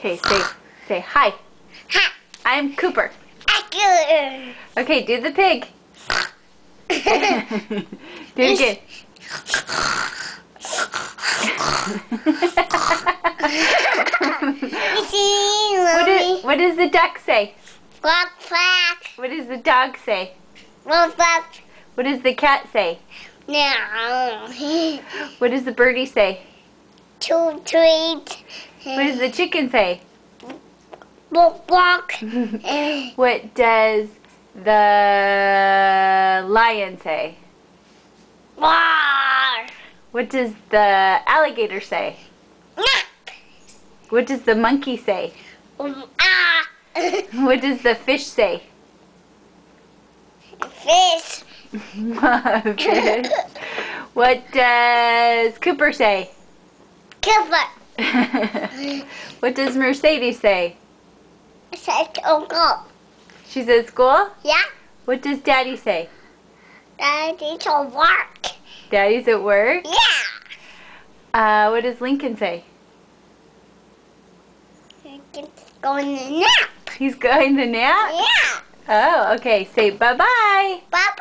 Okay, say hi. Ha. I'm Cooper. Good. Okay, do the pig. Do it again. What does the duck say? Quack, quack. What does the dog say? Quack, quack. What does the cat say? Now. What does the birdie say? Two treat. What does the chicken say? Walk, walk. What does the lion say? War. What does the alligator say? Nap. What does the monkey say? Ah. What does the fish say? Fish. Fish. What does Cooper say? Cooper. What does Mercedes say? Says go. She's at school? Yeah. What does Daddy say? Daddy to work. Daddy's at work? Yeah. What does Lincoln say? Going to nap. He's going to nap? Yeah. Oh, okay. Say bye-bye. Bye